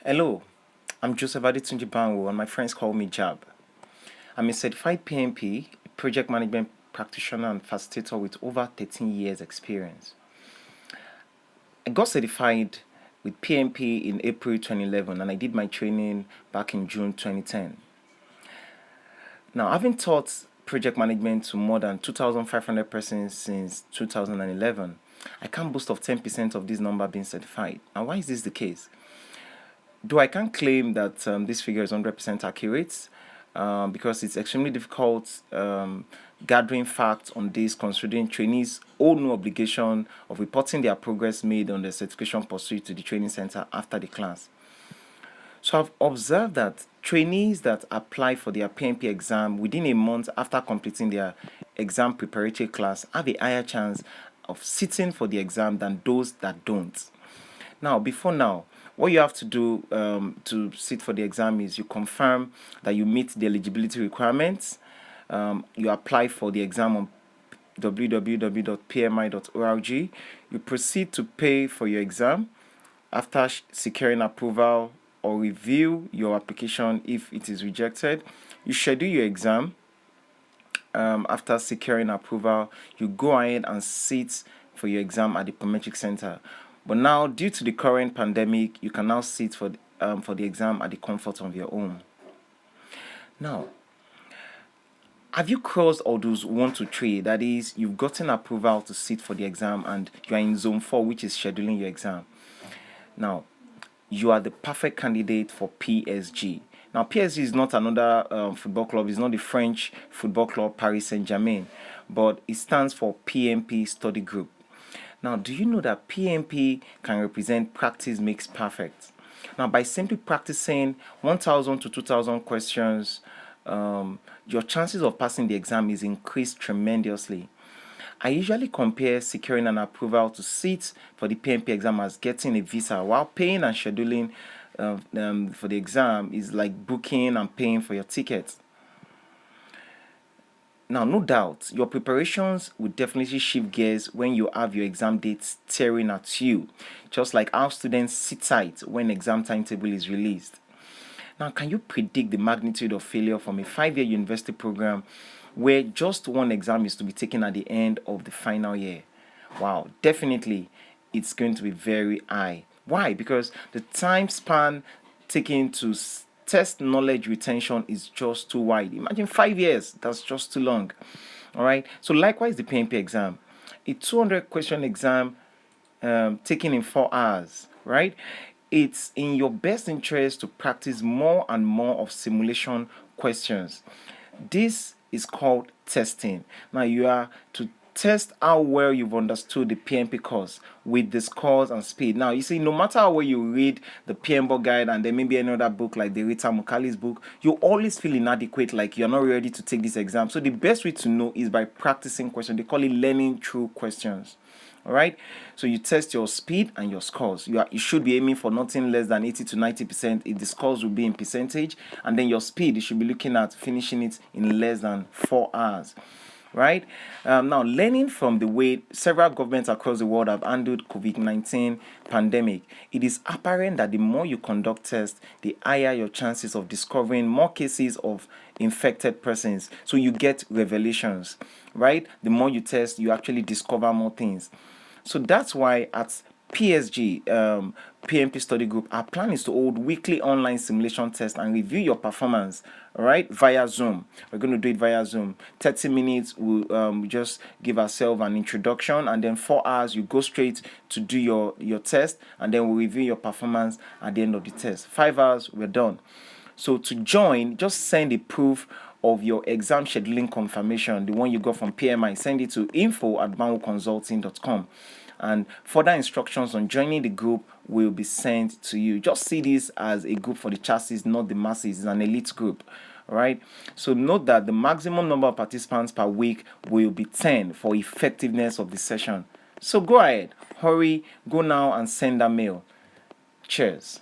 Hello, I'm Joseph Adetunji Banwo and my friends call me Jab. I'm a certified PMP, project management practitioner and facilitator with over 13 years experience. I got certified with PMP in April 2011 and I did my training back in June 2010. Now, having taught project management to more than 2,500 persons since 2011, I can't boast of 10% of this number being certified. Now, why is this the case? Though I can't claim that this figure is 100% accurate, because it's extremely difficult gathering facts on this, considering trainees owe no obligation of reporting their progress made on the certification pursuit to the training center after the class. So I've observed that trainees that apply for their PMP exam within a month after completing their exam preparatory class have a higher chance of sitting for the exam than those that don't. Now, what you have to do to sit for the exam is you confirm that you meet the eligibility requirements. You apply for the exam on www.pmi.org. You proceed to pay for your exam. After securing approval or review your application if it is rejected, you schedule your exam. After securing approval, you go ahead and sit for your exam at the Prometric Center. But now, due to the current pandemic, you can now sit for the exam at the comfort of your home. Now, have you crossed all those 1 to 3? That is, you've gotten approval to sit for the exam and you are in zone 4, which is scheduling your exam. Now, you are the perfect candidate for PSG. Now, PSG is not another football club. It's not the French football club Paris Saint Germain, but it stands for PMP Study Group. Now, do you know that PMP can represent practice makes perfect? Now, by simply practicing 1,000 to 2,000 questions, your chances of passing the exam is increased tremendously. I usually compare securing an approval to sit for the PMP exam as getting a visa, while paying and scheduling for the exam is like booking and paying for your ticket. Now, no doubt, your preparations will definitely shift gears when you have your exam dates staring at you, just like how students sit tight when exam timetable is released. Now, can you predict the magnitude of failure from a 5-year university program where just one exam is to be taken at the end of the final year? Wow, definitely, it's going to be very high. Why? Because the time span taken to test knowledge retention is just too wide. Imagine 5 years, that's just too long. All right. So likewise, the PMP exam, a 200 question exam taken in 4 hours, right? It's in your best interest to practice more and more of simulation questions. This is called testing. Now you are to test how well you've understood the PMP course with the scores and speed. Now, you see, no matter how well you read the PMBO guide and then maybe another book like the Rita Mukali's book, you always feel inadequate, like you're not ready to take this exam. So the best way to know is by practicing questions. They call it learning through questions. All right, so you test your speed and your scores. You should be aiming for nothing less than 80 to 90%. If the scores will be in percentage, and then your speed, you should be looking at finishing it in less than 4 hours. Right? Now, learning from the way several governments across the world have handled COVID-19 pandemic, it is apparent that the more you conduct tests, the higher your chances of discovering more cases of infected persons. So you get revelations, right? The more you test, you actually discover more things. So that's why at PSG, PMP Study Group, our plan is to hold weekly online simulation tests and review your performance, all right, via Zoom. We're going to do it via Zoom. 30 minutes, we'll just give ourselves an introduction, and then 4 hours, you go straight to do your test, and then we'll review your performance at the end of the test. 5 hours, we're done. So to join, just send a proof of your exam scheduling confirmation, the one you got from PMI. Send it to info@banwoconsulting.com. And further instructions on joining the group will be sent to you. Just see this as a group for the chassis, not the masses. It's an elite group. All right. So note that the maximum number of participants per week will be 10 for effectiveness of the session. So go ahead, hurry, go now and send that mail. Cheers.